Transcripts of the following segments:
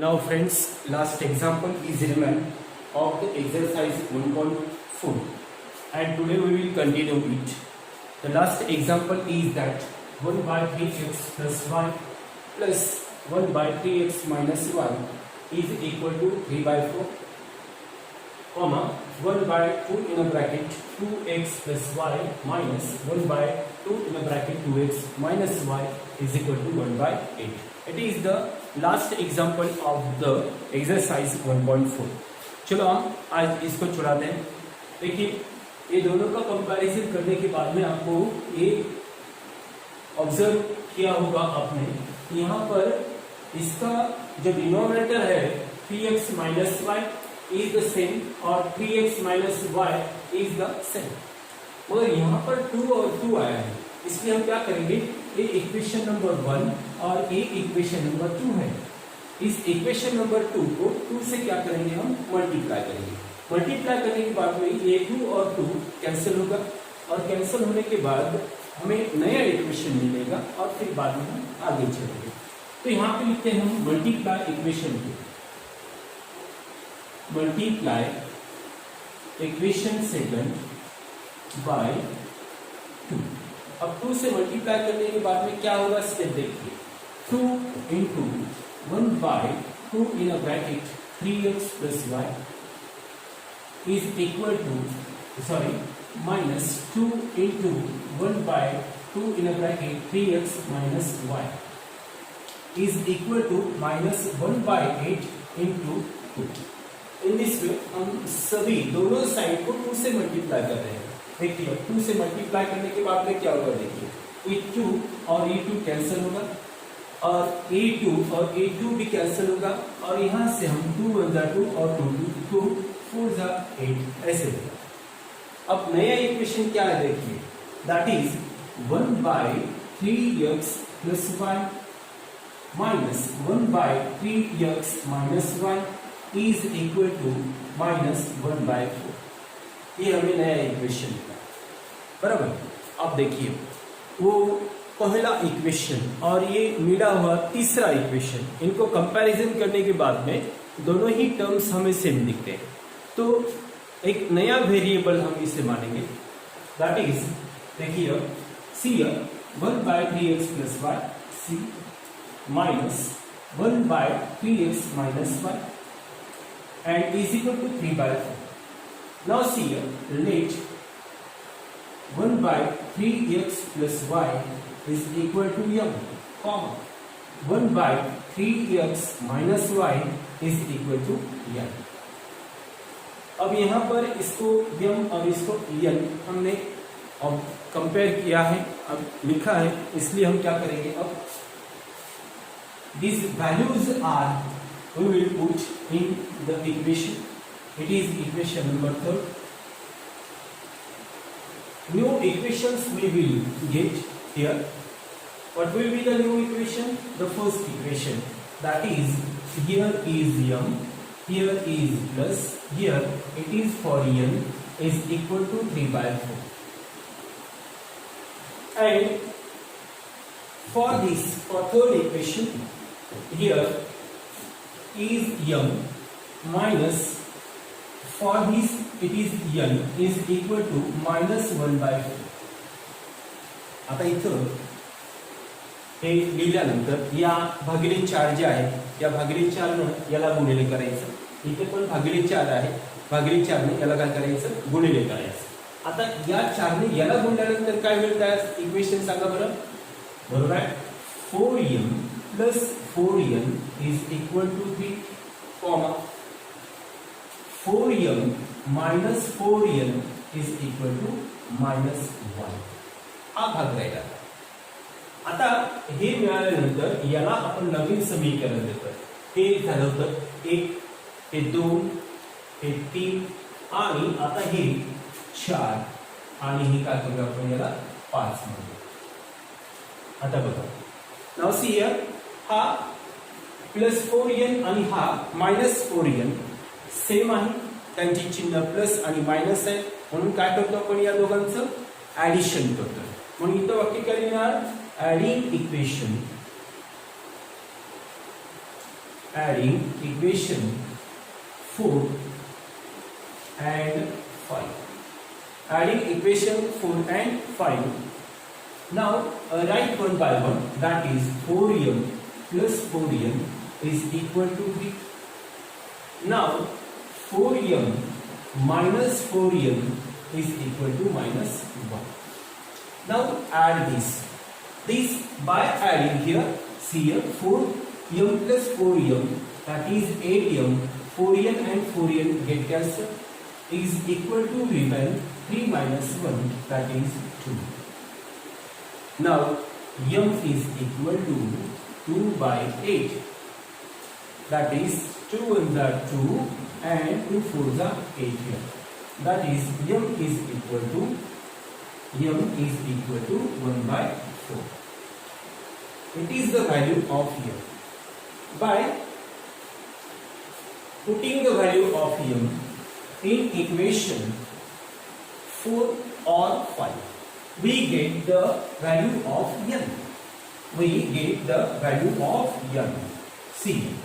Now friends, last example is remain of the exercise 1.4 and today we will continue it. The last example is that 1 by 3x plus y plus 1 by 3x minus y is equal to 3 by 4, comma 1 by 2 in a bracket 2x plus y minus 1 by 2 in a bracket 2x minus y is equal to 1 by 8. It is the last example of the exercise 1.4. चलो हम आज इसको छुड़ाते हैं. देखिए ये दोनों का comparison करने के बाद में आपको ये ऑब्जर्व किया होगा आपने, यहाँ पर इसका जो डिनोमिनेटर है 3x minus y is the same और 3x minus y is the same, मगर यहाँ पर 2 और 2 आया है, इसलिए हम क्या करेंगे, ये इक्वेशन नंबर 1 और ये इक्वेशन नंबर 2 है. इस इक्वेशन नंबर 2 को 2 से क्या करेंगे, हम मल्टीप्लाई करेंगे. मल्टीप्लाई करने के बाद में ये 2 और 2 कैंसिल होगा और कैंसिल होने के बाद हमें नया इक्वेशन मिलेगा और फिर बाद में हम आगे चलेंगे. तो यहाँ पे लिखते हैं हम multiply equation 2, multiply equation second by 2. अब 2 से मल्टीप्लाई करने के बाद में क्या होगा, स्टेप देखिए. 2 into 1 by 2 in a bracket 3x plus y is equal to minus 2 into 1 by 2 in a bracket 3x minus y is equal to minus 1 by 8 into 2. In this way हम सभी दोनों साइड को 2 से multiply कर रहे हैं. देखिए 2 से मल्टीप्लाई करने के बाद में क्या होगा, देखिए ये 2 और ये 2 कैंसिल होगा और a2 और a2 भी कैंसिल होगा और यहाँ से हम 2 1 जा 2 और 2 4 जा 8 ऐसे होगा. अब नया इक्वेशन क्या है, देखिए that is 1 by 3x plus y minus 1 by 3x minus y is equal to minus 1 by 4. ये हमें नया इक्वेशन मिला, बराबर. अब देखिए वो पहला इक्वेशन और ये मिला हुआ तीसरा इक्वेशन, इनको कंपैरिजन करने के बाद में दोनों ही टर्म्स हमें सेम दिखते हैं. तो एक नया वेरिएबल हम इसे मानेंगे, दैट इज देखिए see 1 by 3x plus y see minus 1 by 3x minus y and is equal to 3 by 4. Now see here, let 1 by 3x plus y is equal to m, comma 1 by 3x minus y is equal to n. अब यहाँ पर इसको m और इसको n हमने अब compare किया है, अब लिखा है, इसलिए हम क्या करेंगे, अब these values are we will put in the equation. It is equation number 3. New equations we will get here. What will be the new equation? The first equation, that is here is m, here is plus, here it is for n is equal to 3 by 4. And for this, for third equation, here is m minus, for this it is n is equal to minus 1 by 4. आता इथं हे लिहिल्यानंतर या भागिले 4 जे आहे, या भागिले 4 ने याला गुणिले करायचं, इथे पण भागिले 4 आहे, भागिले 4 ने याला काय करायचं, गुणिले करायचं. आता या 4 ने याला गुणल्यानंतर काय मिळतं आहे, इक्वेशन सांगा बरं. बरोबर आहे, 4m plus 4n is equal to 3, comma 4m minus 4n is equal to minus 1. हा भाग राहिला. आता हे मिळाल्यानंतर याला आपण नवीन समीकरण देतो. हे झालं होतं 1, हे 2, हे 3 आणि आता हे 4 आणि हे काय करूया आपण, याला 5 म्हणू. आता बघा, नाउ सी हियर, हा प्लस 4n आणि हा मायनस 4n सेम आहे, त्यांची चिन्ह प्लस आणि मायनस आहे, म्हणून काय करतो आपण, या दोघांचं ऍडिशन करतो. म्हणून इथं वाक्य काय लिहिणार, adding equation adding equation 4 and 5. Adding equation 4 and 5. Now write one by one. That is 4m plus 4n is equal to 3. Now 4m minus 4n is equal to minus 1. Now add this. This by adding here, see here 4m plus 4m, that is 8m, 4n and 4n get cancelled, is equal to remain 3 minus 1, that is 2. Now m is equal to 2 by 8, that is 2 1s are 2 and 2 4s are 8 here. That is m is equal to 1 by 4. It is the value of m. By putting the value of m in equation 4 or 5, we get the value of n. We get the value of n. See,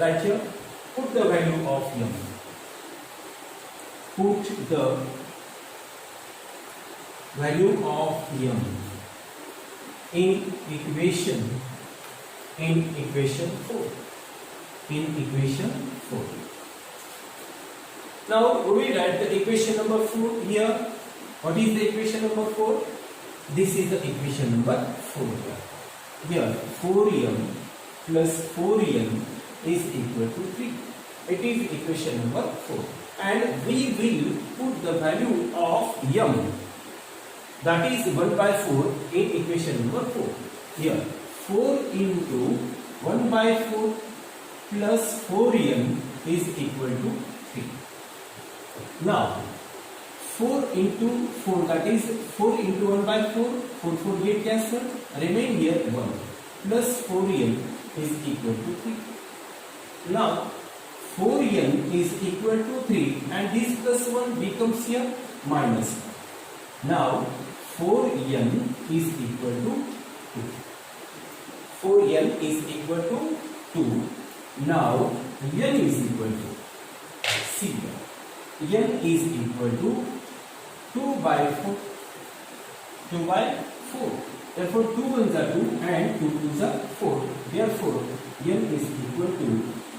right here, put the value of m. Put the value of m in equation 4. In equation 4. Now we write the equation number 4 here. What is the equation number 4? This is the equation number 4 here. Here 4m plus 4n is equal to 3. It is equation number 4. And we will put the value of m, that is 1 by 4, in equation number 4. Here 4 into 1 by 4 plus 4n is equal to 3. Now 4 into 4, that is 4 into 1 by 4, 4 get cancelled, remain here 1 plus 4n is equal to 3. Now 4n is equal to 3 and this plus 1 becomes here minus 1. Now 4n is equal to 2. 4n is equal to 2. Now n is equal to, see, n is equal to 2 by 4. 2 by 4. Therefore 2 1s are 2 and 2 2s are 4. Therefore n is equal to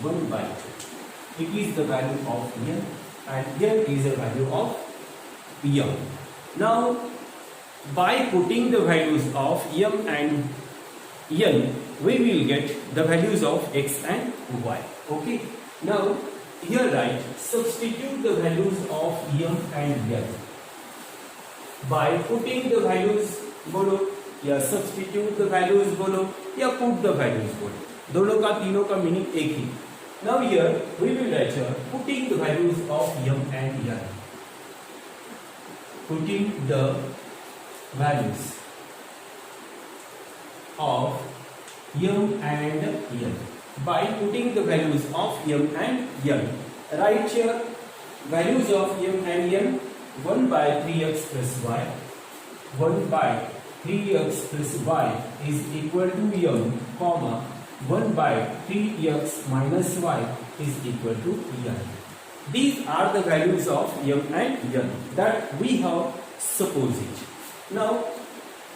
1 by 2. It is the value of n and here is the value of m. Now by putting the values of m and n, we will get the values of x and y. Okay. Now here write, substitute the values of m and n. By putting the values बोलो या substitute the values बोलो या put the values बोलो, दोनों का तीनों का meaning एक ही. Now here we will write here putting the values of m and n. Putting the values of m and n. By putting the values of m and n, write here values of m and n. 1 by 3x plus y. 1 by 3x plus y is equal to m, comma 1 by 3x minus y is equal to n. These are the values of m and n that we have supposed. Now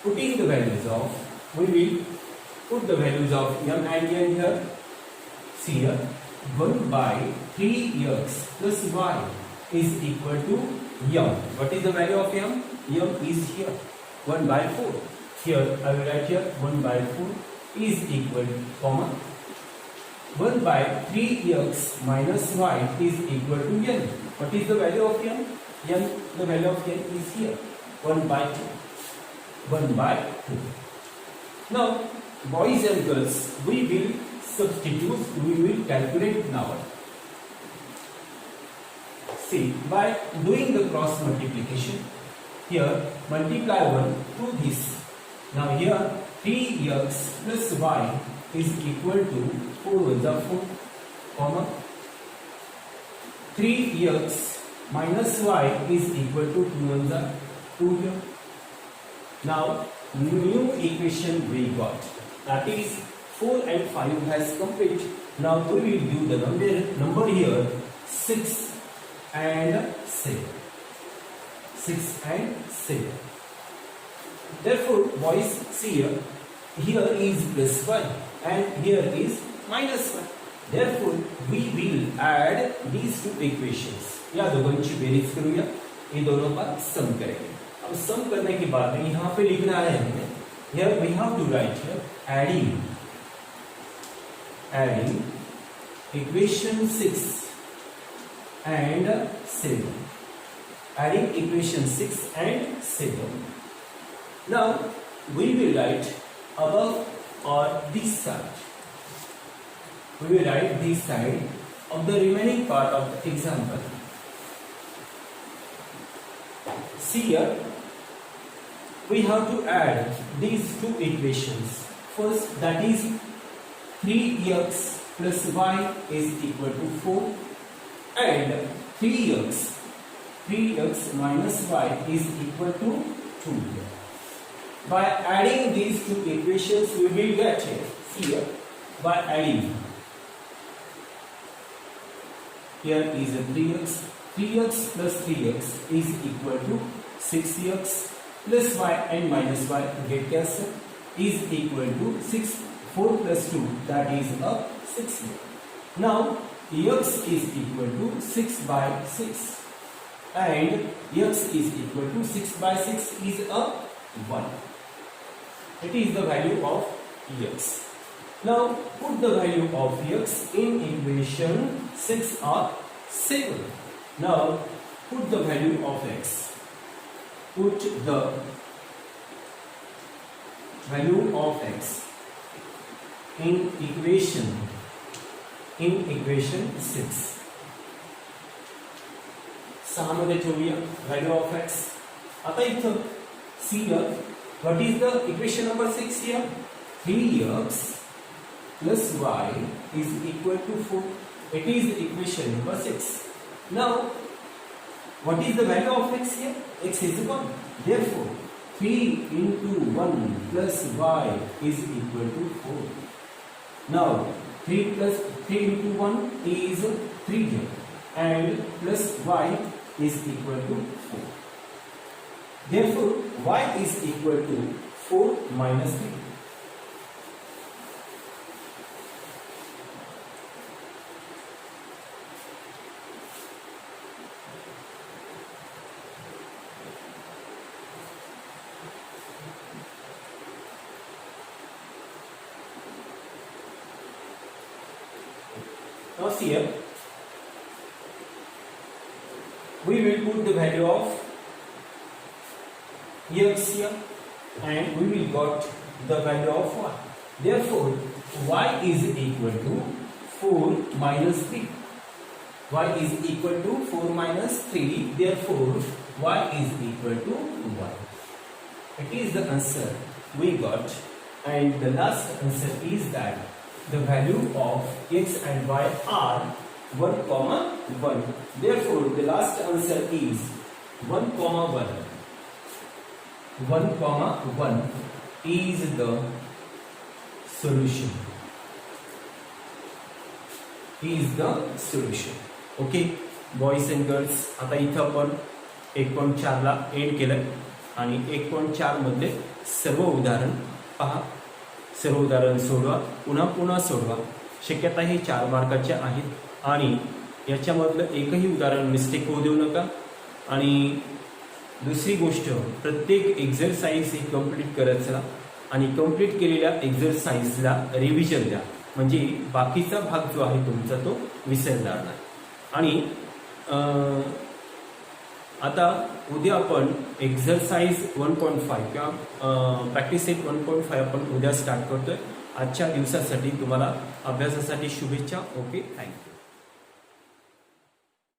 putting the values of, we will put the values of m and n here. See here 1 by 3x plus y is equal to m. What is the value of m? M is here 1 by 4. Here I will write here 1 by 4 is equal to, comma 1 by 3x minus y is equal to n. What is the value of n? N, the value of n is here 1 by 2. 1 by 2. Now boys and girls, we will substitute, we will calculate now. See, by doing the cross multiplication, here multiply 1 to this. Now here 3x plus y is equal to 4 1s are 4, comma 3x minus y is equal to 2 1s are 2 here. Now new equation we got, that is 4 and 5 has complete. Now we will give the number here 6 and 7. 6 and 7. Therefore, boys, see here is plus 1 and here is minus 1. Therefore, we will add these two equations. या दोनों की berries करूँगा, ये दोनों का सम करेंगे. अब सम करने के बाद में यहाँ पे लिखना है हमें. Here we have to write here adding equation 6 and 7. Adding equation 6 and 7. Now we will write above or this side. We will write this side of the remaining part of the example. See here, we have to add these two equations. First, that is 3x plus y is equal to 4 and 3x minus y is equal to 2. By adding these two equations, we will get here. See here, by adding, here is a 3x plus 3x is equal to 6x plus y and minus y get cancelled is equal to 6. 4 plus 2, that is a 6. Now x is equal to 6 by 6 and x is equal to 6 by 6 is a 1. It is the value of x. Now put the value of x in equation 6 or 7. Now put the value of x. Put the value of x in equation 6. सहामध्ये ठेवूया value of x. आता इथं see here, what is the equation number 6 here? 3x plus y is equal to 4. It is equation number 6. Now what is the value of x here? X is 1. Therefore, 3 into 1 plus y is equal to 4. Now, 3 into 1 is 3 here and plus y is equal to 4. Therefore, y is equal to 4 minus 3. Now see here, we will put the value of x here and we will got the value of y. Therefore, y is equal to 4 minus 3. Y is equal to 4 minus 3. Therefore, y is equal to 1. It is the answer we got, and the last answer is that the value of x and y are 1, 1. Therefore, the last answer is 1, 1. 1, 1 is the solution. Is the solution. Okay, boys and girls. आता इथं आपण 1.4 ला and केलं आणि 1.4 मधले सर्व उदाहरण पहा. सर्व उदाहरण सोडवा, पुन्हा सोडवा. शक्यता ही 4 मार्काचे आहेत आणि याच्यामधलं एकही उदाहरण मिस्टेक होऊ देऊ नका. आणि दुसरी गोष्ट, प्रत्येक एक्झरसाइज ही कंप्लीट करत चला आणि कंप्लीट केलेल्या एक्झरसाइजला रिव्हिजन द्या, म्हणजे बाकीचा भाग जो आहे तुमचा तो विसरणार नाही. आणि आता उद्या आपण एक्झरसाइज 1.5 किंवा प्रॅक्टिस सेट 1.5 आपण उद्या स्टार्ट करतोय. आजच्या दिवसासाठी तुम्हाला अभ्यासासाठी शुभेच्छा. Okay, thank you.